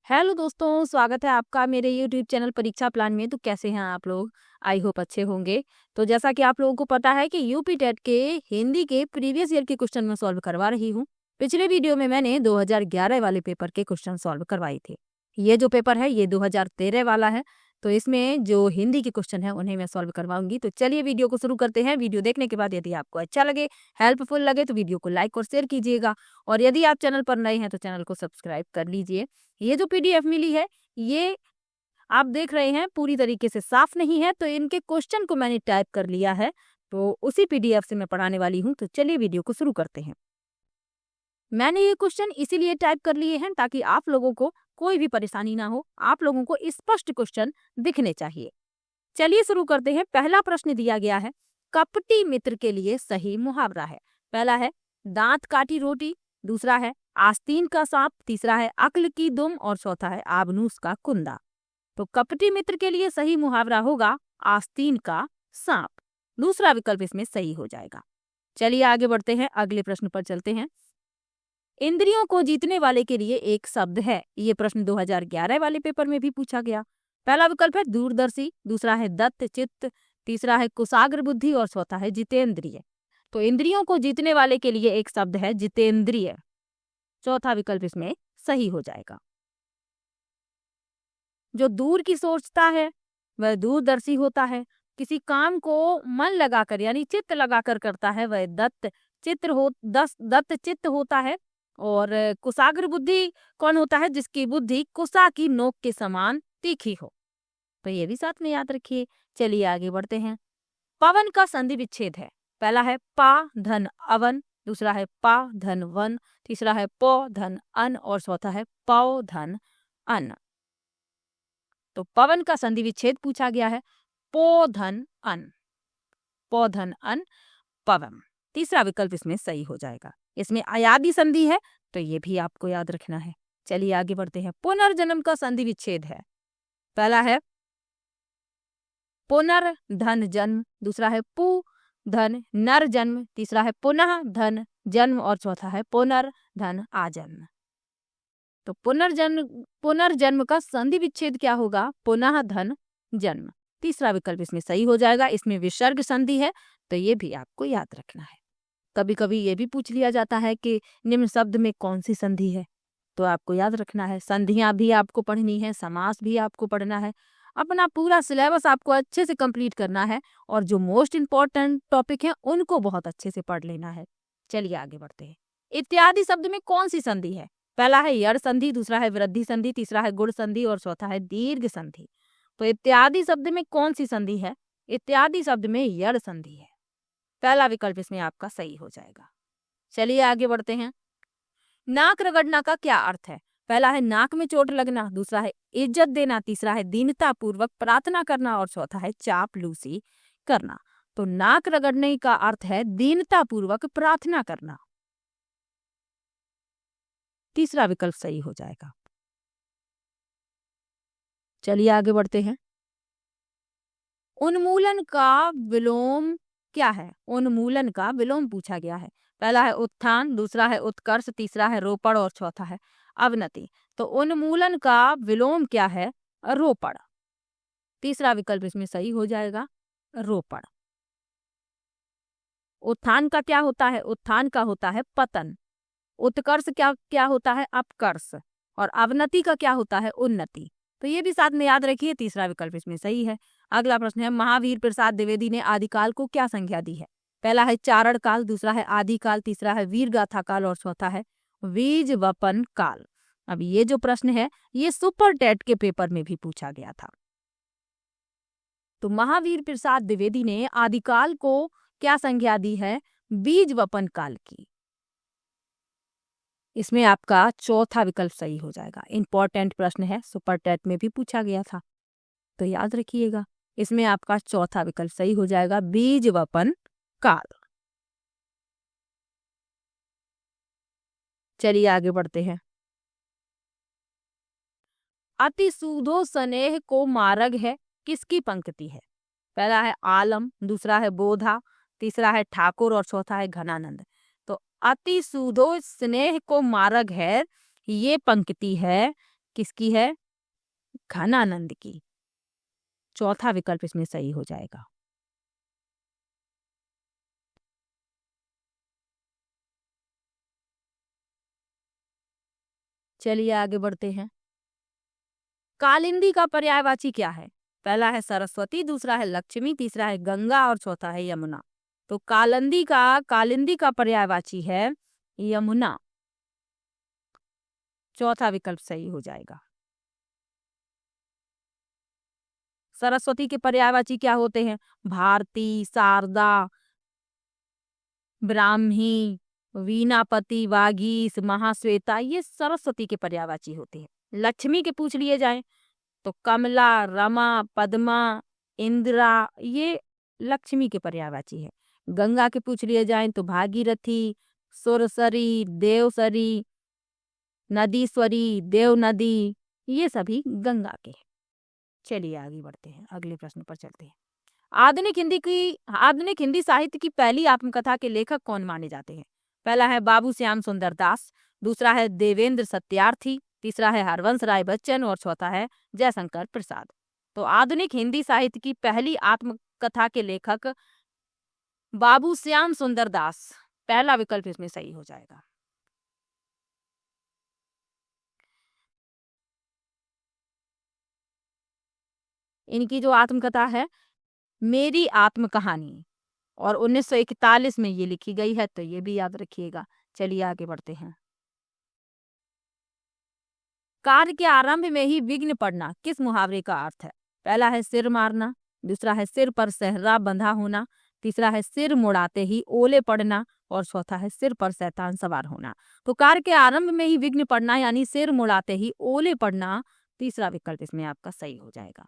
Hello दोस्तों, स्वागत है आपका मेरे यूट्यूब चैनल परीक्षा प्लान में। तो कैसे हैं आप लोग? आई होप अच्छे होंगे। तो जैसा कि आप लोगों को पता है कि यूपी टेट के हिंदी के प्रीवियस ईयर के क्वेश्चन में सॉल्व करवा रही हूँ। पिछले वीडियो में मैंने 2011 वाले पेपर के क्वेश्चन सॉल्व करवाए थे। ये जो पेपर है ये 2013 वाला है। तो इसमें जो हिंदी के क्वेश्चन है उन्हें मैं सॉल्व करवाऊंगी। तो चलिए वीडियो को शुरू करते हैं। वीडियो देखने के बाद यदि आपको अच्छा लगे, हेल्पफुल लगे तो वीडियो को लाइक और शेयर कीजिएगा। और यदि आप चैनल पर नए हैं तो चैनल को सब्सक्राइब कर लीजिए। ये जो पीडीएफ मिली है ये आप देख रहे हैं पूरी तरीके से साफ नहीं है, तो इनके क्वेश्चन को मैंने टाइप कर लिया है। तो उसी पीडीएफ से मैं पढ़ाने वाली हूँ। तो चलिए वीडियो को शुरू करते हैं। मैंने ये क्वेश्चन इसीलिए टाइप कर लिए हैं ताकि आप लोगों को कोई भी परेशानी ना हो, आप लोगों को स्पष्ट क्वेश्चन दिखने चाहिए। चलिए शुरू करते हैं। पहला प्रश्न दिया गया है, कपटी मित्र के लिए सही मुहावरा है। पहला है दांत काटी रोटी, दूसरा है आस्तीन का सांप, तीसरा है अक्ल की दुम और चौथा है आबनूस का कुंदा। तो कपटी मित्र के लिए सही मुहावरा होगा आस्तीन का सांप। दूसरा विकल्प इसमें सही हो जाएगा। चलिए आगे बढ़ते हैं, अगले प्रश्न पर चलते हैं। इंद्रियों को जीतने वाले के लिए एक शब्द है। ये प्रश्न 2011 वाले पेपर में भी पूछा गया। पहला विकल्प है दूरदर्शी, दूसरा है दत्त चित्त, तीसरा है कुशाग्र बुद्धि और चौथा है जितेंद्रिय। तो इंद्रियों को जीतने वाले के लिए एक शब्द है जितेंद्रिय। चौथा विकल्प इसमें सही हो जाएगा। जो दूर की सोचता है वह दूरदर्शी होता है। किसी काम को मन लगाकर यानी चित्त लगाकर करता है वह दत्त चित्त होता है। और कुशाग्र बुद्धि कौन होता है? जिसकी बुद्धि कुशा की नोक के समान तीखी हो। तो ये भी साथ में याद रखिए। चलिए आगे बढ़ते हैं। पवन का संधि विच्छेद है। पहला है पा धन अवन, दूसरा है पा धन वन, तीसरा है पौ धन अन और चौथा है पौ धन अन। तो पवन का संधि विच्छेद पूछा गया है पो धन अन, पो धन अन पवन। तीसरा विकल्प इसमें सही हो जाएगा। इसमें अयादि संधि है तो ये भी आपको याद रखना है। चलिए आगे बढ़ते हैं। पुनर्जन्म का संधि विच्छेद है। पहला है पुनर धन जन्म, दूसरा है पु धन नर जन्म, तीसरा है पुनः धन जन्म और चौथा है पुनर्धन आजन्म। तो पुनर्जन्म का संधि विच्छेद क्या होगा? पुनः धन जन्म। तीसरा विकल्प इसमें सही हो जाएगा। इसमें विसर्ग संधि है तो ये भी आपको याद रखना है। कभी कभी ये भी पूछ लिया जाता है कि निम्न शब्द में कौन सी संधि है, तो आपको याद रखना है। संधियां भी आपको पढ़नी है, समास भी आपको पढ़ना है। अपना पूरा सिलेबस आपको अच्छे से कंप्लीट करना है और जो मोस्ट इम्पोर्टेंट टॉपिक है उनको बहुत अच्छे से पढ़ लेना है। चलिए आगे बढ़ते हैं। इत्यादि शब्द में कौन सी संधि है? पहला है यड़ संधि, दूसरा है वृद्धि संधि, तीसरा है गुण संधि और चौथा है दीर्घ संधि। तो इत्यादि शब्द में कौन सी संधि है? इत्यादि शब्द में यड़ संधि है। पहला विकल्प इसमें आपका सही हो जाएगा। चलिए आगे बढ़ते हैं। नाक रगड़ना का क्या अर्थ है? पहला है नाक में चोट लगना, दूसरा है इज्जत देना, तीसरा है दीनता पूर्वक प्रार्थना करना और चौथा है चापलूसी करना। तो नाक रगड़ने का अर्थ है दीनता पूर्वक प्रार्थना करना। तीसरा विकल्प सही हो जाएगा। चलिए आगे बढ़ते हैं। उन्मूलन का विलोम क्या है? उन्मूलन का विलोम पूछा गया है। पहला है उत्थान, दूसरा है उत्कर्ष, तीसरा है रोपड़ और चौथा है अवनति। तो उन्मूलन का विलोम क्या है? रोपड़। तीसरा विकल्प इसमें सही हो जाएगा, रोपड़। उत्थान का क्या होता है? उत्थान का होता है पतन। उत्कर्ष क्या क्या होता है? अपकर्ष। और अवनति का क्या होता है? उन्नति। तो ये भी साथ में याद रखिए। तीसरा विकल्प इसमें सही है। अगला प्रश्न है, महावीर प्रसाद द्विवेदी ने आदिकाल को क्या संज्ञा दी है? पहला है चारण काल, दूसरा है आदिकाल, तीसरा है वीर गाथा काल और चौथा है बीज वपन काल। अब ये जो प्रश्न है ये सुपर टेट के पेपर में भी पूछा गया था। तो महावीर प्रसाद द्विवेदी ने आदिकाल को क्या संज्ञा दी है? बीज वपन काल की। इसमें आपका चौथा विकल्प सही हो जाएगा। इंपॉर्टेंट प्रश्न है, सुपर टेट में भी पूछा गया था तो याद रखिएगा। इसमें आपका चौथा विकल्प सही हो जाएगा, बीज वपन काल। चलिए आगे बढ़ते हैं। अति सूदो स्नेह को मार्ग है किसकी पंक्ति है? पहला है आलम, दूसरा है बोधा, तीसरा है ठाकुर और चौथा है घनानंद। तो अति सूदो स्नेह को मार्ग है ये पंक्ति है किसकी है? घनानंद की। चौथा विकल्प इसमें सही हो जाएगा। चलिए आगे बढ़ते हैं। कालिंदी का पर्यायवाची क्या है? पहला है सरस्वती, दूसरा है लक्ष्मी, तीसरा है गंगा और चौथा है यमुना। तो कालिंदी का पर्यायवाची है यमुना। चौथा विकल्प सही हो जाएगा। सरस्वती के पर्यायवाची क्या होते हैं? भारती, शारदा, ब्राह्मी, वीणापति, वागीश, महाश्वेता, ये सरस्वती के पर्यायवाची होते हैं। लक्ष्मी के पूछ लिए जाएं तो कमला, रमा, पद्मा, इंदिरा, ये लक्ष्मी के पर्यायवाची है। गंगा के पूछ लिए जाएं तो भागीरथी, सुरसरी, देवसरी, नदीश्वरी, देव नदी, ये सभी गंगा के हैं। चलिए आगे बढ़ते हैं, अगले प्रश्न पर चलते हैं। आधुनिक हिंदी साहित्य की पहली आत्मकथा के लेखक कौन माने जाते हैं? पहला है बाबू श्याम सुंदर दास, दूसरा है देवेंद्र सत्यार्थी, तीसरा है हरवंश राय बच्चन और चौथा है जयशंकर प्रसाद। तो आधुनिक हिंदी साहित्य की पहली आत्मकथा के लेखक बाबू श्याम सुंदर दास, पहला विकल्प इसमें सही हो जाएगा। इनकी जो आत्मकथा है मेरी आत्मकहानी, और 1941 में ये लिखी गई है, तो ये भी याद रखिएगा। चलिए आगे बढ़ते हैं। कार्य के आरंभ में ही विघ्न पड़ना किस मुहावरे का अर्थ है? पहला है सिर मारना, दूसरा है सिर पर सेहरा बंधा होना, तीसरा है सिर मुड़ाते ही ओले पड़ना और चौथा है सिर पर शैतान सवार होना। तो कार्य के आरंभ में ही विघ्न पड़ना यानी सिर मुड़ाते ही ओले पड़ना, तीसरा विकल्प इसमें आपका सही हो जाएगा।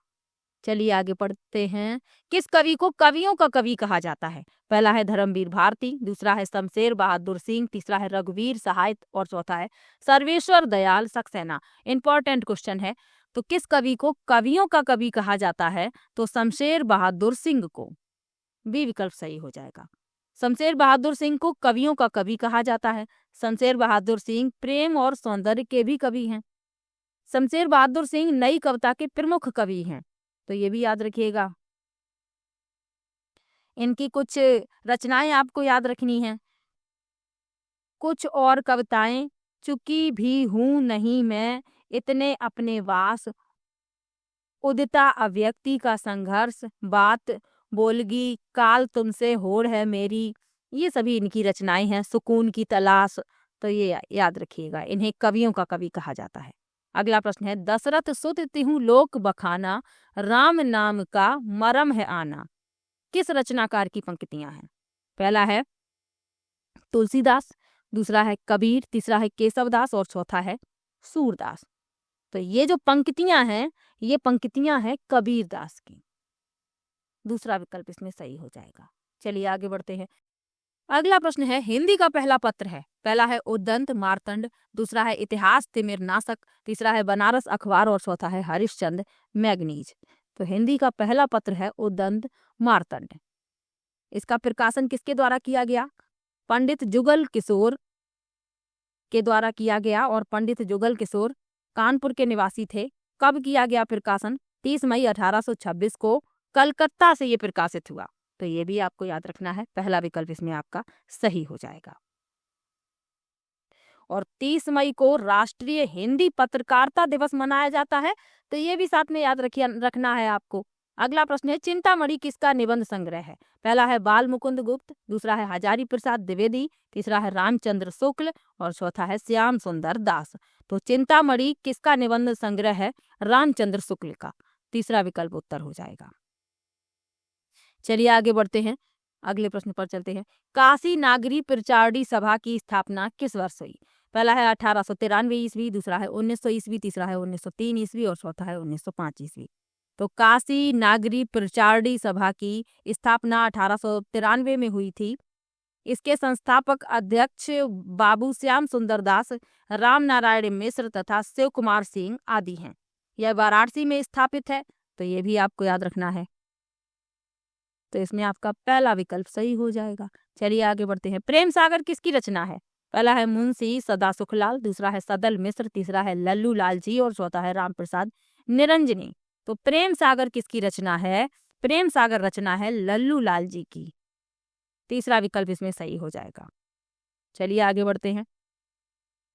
चलिए आगे पढ़ते हैं। किस कवि को कवियों का कवि कहा जाता है? पहला है धर्मवीर भारती, दूसरा है शमशेर बहादुर सिंह, तीसरा है रघुवीर सहाय और चौथा है सर्वेश्वर दयाल सक्सेना। इंपॉर्टेंट क्वेश्चन है। तो किस कवि को कवियों का कवि कहा जाता है? तो शमशेर बहादुर सिंह को। बी विकल्प सही हो जाएगा। शमशेर बहादुर सिंह को कवियों का कवि कहा जाता है। शमशेर बहादुर सिंह प्रेम और सौंदर्य के भी कवि हैं। शमशेर बहादुर सिंह नई कविता के प्रमुख कवि हैं, तो ये भी याद रखिएगा। इनकी कुछ रचनाएं आपको याद रखनी है। कुछ और कविताएं, चुकी भी हूं नहीं मैं इतने अपने वास, उदिता अव्यक्ति का संघर्ष, बात बोलगी, काल तुमसे होड़ है मेरी, ये सभी इनकी रचनाएं हैं। सुकून की तलाश, तो ये याद रखिएगा, इन्हें कवियों का कवि कहा जाता है। अगला प्रश्न है दशरथ सुत तिहु लोक बखाना, राम नाम का मरम है आना, किस रचनाकार की पंक्तियां हैं? पहला है तुलसीदास, दूसरा है कबीर, तीसरा है केशवदास और चौथा है सूरदास। तो ये जो पंक्तियां हैं ये पंक्तियां हैं कबीर दास की। दूसरा विकल्प इसमें सही हो जाएगा। चलिए आगे बढ़ते हैं। अगला प्रश्न है हिंदी का पहला पत्र है। पहला है उद्दंत मार्तंड, दूसरा है इतिहास तिमिर नाशक, तीसरा है बनारस अखबार और चौथा है हरिश्चंद्र मैगनीज। तो हिंदी का पहला पत्र है उद्दंत मार्तंड। इसका प्रकाशन किसके द्वारा किया गया? पंडित जुगल किशोर के द्वारा किया गया, और पंडित जुगल किशोर कानपुर के निवासी थे। कब किया गया प्रकाशन? 30 मई 1826 को कलकत्ता से ये प्रकाशित हुआ। तो ये भी आपको याद रखना है, पहला विकल्प इसमें आपका सही हो जाएगा। और 30 मई को राष्ट्रीय हिंदी पत्रकारिता दिवस मनाया जाता है, तो ये भी साथ में याद रखना है आपको। अगला प्रश्न है चिंतामणि किसका निबंध संग्रह है? पहला है बाल मुकुंद गुप्त, दूसरा है हजारी प्रसाद द्विवेदी, तीसरा है रामचंद्र शुक्ल और चौथा है श्याम सुंदर दास। तो चिंतामणि किसका निबंध संग्रह है? रामचंद्र शुक्ल का। तीसरा विकल्प उत्तर हो जाएगा। चलिए आगे बढ़ते हैं, अगले प्रश्न पर चलते हैं। काशी नागरी प्रचारणी सभा की स्थापना किस वर्ष हुई? पहला है 1893 ईस्वी, दूसरा है 1900 ईस्वी, तीसरा है 1903 ईस्वी और चौथा है 1905 ईस्वी। तो काशी नागरी प्रचारणी सभा की स्थापना 1893 में हुई थी। इसके संस्थापक अध्यक्ष बाबू श्याम सुंदर दास, राम नारायण मिश्र तथा शिव कुमार सिंह आदि हैं। यह वाराणसी में स्थापित है, तो ये भी आपको याद रखना है। तो इसमें आपका पहला विकल्प सही हो जाएगा। चलिए आगे बढ़ते हैं। प्रेम सागर किसकी रचना है? पहला है मुंशी सदा सुखलाल, दूसरा है सदल मिश्र, तीसरा है लल्लू लाल जी और चौथा है राम प्रसाद निरंजनी। तो प्रेम सागर किसकी रचना है? प्रेम सागर रचना है लल्लू लाल जी की। तीसरा विकल्प इसमें सही हो जाएगा। चलिए आगे बढ़ते हैं।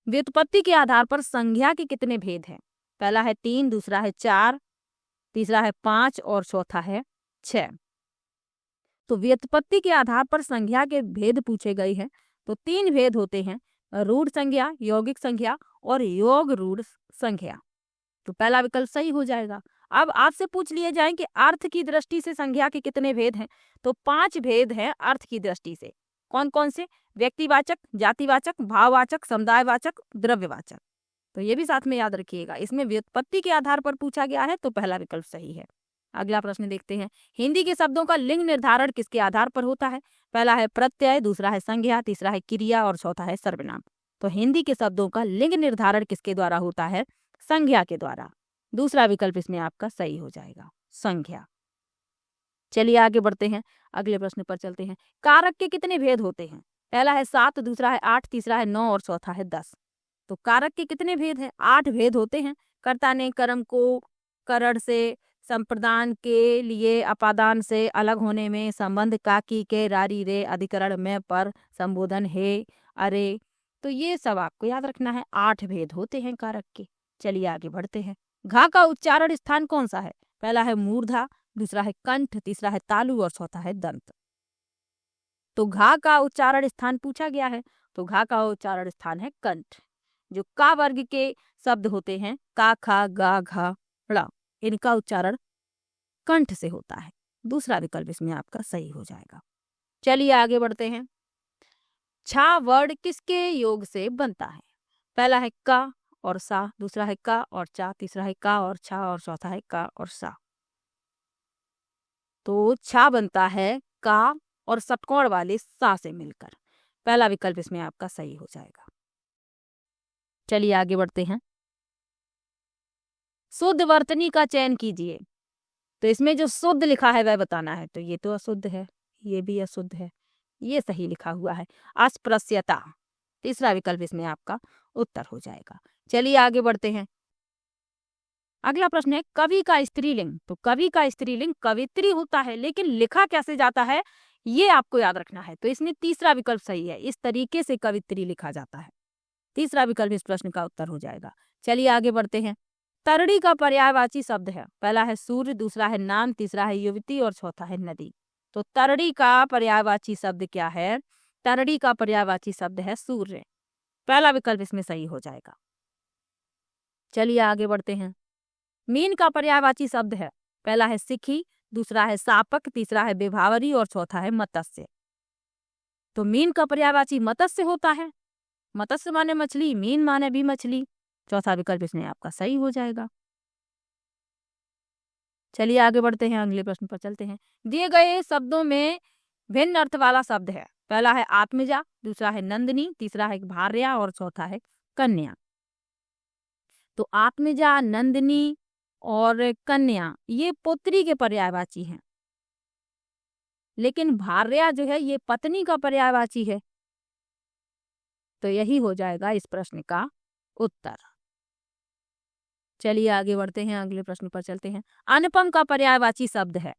व्युत्पत्ति के आधार पर संज्ञा के कितने भेद हैं? पहला है 3, दूसरा है 4, तीसरा है 5 और चौथा है 6। तो व्युत्पत्ति के आधार पर संज्ञा के भेद पूछे गए हैं। तो 3 भेद होते हैं, रूढ़ संज्ञा, यौगिक संज्ञा और योग रूढ़ संज्ञा। तो पहला विकल्प सही हो जाएगा। अब आपसे पूछ लिए जाए कि अर्थ की दृष्टि से संज्ञा के कितने भेद हैं? तो 5 भेद हैं अर्थ की दृष्टि से। कौन कौन से? व्यक्तिवाचक, जातिवाचक, भाववाचक, समुदायवाचक, द्रव्यवाचक। तो ये भी साथ में याद रखिएगा। इसमें व्युत्पत्ति के आधार पर पूछा गया है तो पहला विकल्प सही है। अगला प्रश्न देखते हैं। हिंदी के शब्दों का लिंग निर्धारण किसके आधार पर होता है? पहला है प्रत्यय, दूसरा है संज्ञा, तीसरा है क्रिया और चौथा है सर्वनाम। तो हिंदी के शब्दों का लिंग निर्धारण किसके द्वारा होता है? संज्ञा के द्वारा। दूसरा विकल्प इसमें आपका सही हो जाएगा, संज्ञा। चलिए आगे बढ़ते हैं, अगले प्रश्न पर चलते हैं। कारक के कितने भेद होते हैं? पहला है 7, दूसरा है 8, तीसरा है 9 और चौथा है 10। तो कारक के कितने भेद हैं? 8 भेद होते हैं। कर्ता ने कर्म को करण से, संप्रदान के लिए अपादान से, अलग होने में, संबंध का, की के, रारी रे, अधिकरण में, पर, संबोधन हे, अरे। तो ये सब आपको याद रखना है। 8 भेद होते हैं कारक के। चलिए आगे बढ़ते हैं। घा का उच्चारण स्थान कौन सा है? पहला है मूर्धा, दूसरा है कंठ, तीसरा है तालु और चौथा है दंत। तो घा का उच्चारण स्थान पूछा गया है, तो घा का उच्चारण स्थान है कंठ। जो का वर्ग के शब्द होते हैं, का, खा, गा, घा, ड़ा, इनका उच्चारण कंठ से होता है। दूसरा विकल्प इसमें आपका सही हो जाएगा। चलिए आगे बढ़ते हैं। छा वर्ड किसके योग से बनता है? पहला है का और सा, दूसरा है का और चा, तीसरा है का और छा और चौथा है का और सा। तो छा बनता है का और षटकोण वाले सा से मिलकर। पहला विकल्प इसमें आपका सही हो जाएगा। चलिए आगे बढ़ते हैं। शुद्ध वर्तनी का चयन कीजिए। तो इसमें जो शुद्ध लिखा है वह बताना है। तो ये तो अशुद्ध है, ये भी अशुद्ध है, ये सही लिखा हुआ है, अस्पृश्यता। तीसरा विकल्प इसमें आपका उत्तर हो जाएगा। चलिए आगे बढ़ते हैं। अगला प्रश्न है कवि का स्त्रीलिंग। तो कवि का स्त्रीलिंग कवित्री होता है, लेकिन लिखा कैसे जाता है ये आपको याद रखना है। तो इसमें तीसरा विकल्प सही है, इस तरीके से कवित्री लिखा जाता है। तीसरा विकल्प इस प्रश्न का उत्तर हो जाएगा। चलिए आगे बढ़ते हैं। तरड़ी का पर्यायवाची शब्द है। पहला है सूर्य, दूसरा है नाम, तीसरा है युवती और चौथा है नदी। तो तरड़ी का पर्यायवाची शब्द क्या है? तरड़ी का पर्यायवाची शब्द है सूर्य। पहला विकल्प इसमें सही हो जाएगा। चलिए आगे बढ़ते हैं। मीन का पर्यायवाची शब्द है। पहला है सिखी, दूसरा है सापक, तीसरा है विभावरी और चौथा है मत्स्य। तो मीन का पर्यायवाची मत्स्य होता है। मत्स्य माने मछली, मीन माने भी मछली। चौथा विकल्प इसमें आपका सही हो जाएगा। चलिए आगे बढ़ते हैं, अगले प्रश्न पर चलते हैं। दिए गए शब्दों में भिन्न अर्थ वाला शब्द है। पहला है आत्मजा, दूसरा है नंदिनी, तीसरा है भार्या और चौथा है कन्या। तो आत्मजा, नंदिनी और कन्या ये पुत्री के पर्यायवाची हैं, लेकिन भार्या जो है ये पत्नी का पर्यायवाची है। तो यही हो जाएगा इस प्रश्न का उत्तर। चलिए आगे बढ़ते हैं, अगले प्रश्न पर चलते हैं। अनुपम का पर्यायवाची शब्द है।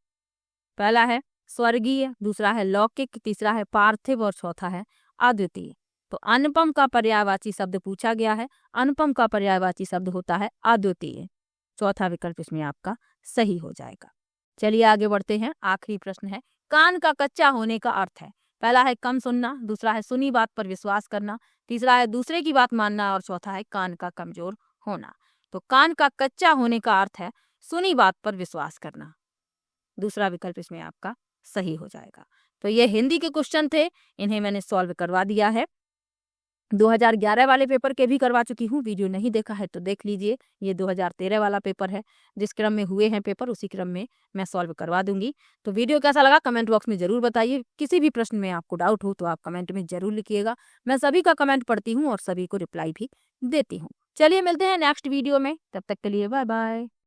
पहला है स्वर्गीय, दूसरा है लौकिक, तीसरा है पार्थिव और चौथा है अद्वितीय। तो अनुपम का पर्यायवाची शब्द पूछा गया है। अनुपम का पर्यायवाची शब्द होता है अद्वितीय। चौथा विकल्प इसमें आपका सही हो जाएगा। चलिए आगे बढ़ते हैं, आखिरी प्रश्न है। कान का कच्चा होने का अर्थ है। पहला है कम सुनना, दूसरा है सुनी बात पर विश्वास करना, तीसरा है दूसरे की बात मानना और चौथा है कान का कमजोर होना। तो कान का कच्चा होने का अर्थ है सुनी बात पर विश्वास करना। दूसरा विकल्प इसमें आपका सही हो जाएगा। तो ये हिंदी के क्वेश्चन थे, इन्हें मैंने सॉल्व करवा दिया है। 2011 वाले पेपर के भी करवा चुकी हूँ। वीडियो नहीं देखा है तो देख लीजिए। ये 2013 वाला पेपर है, जिस क्रम में हुए हैं पेपर उसी क्रम में मैं सॉल्व करवा दूंगी। तो वीडियो कैसा लगा कमेंट बॉक्स में जरूर बताइए। किसी भी प्रश्न में आपको डाउट हो तो आप कमेंट में जरूर लिखिएगा। मैं सभी का कमेंट पढ़ती हूँ और सभी को रिप्लाई भी देती हूँ। चलिए मिलते हैं नेक्स्ट वीडियो में, तब तक के लिए बाय बाय।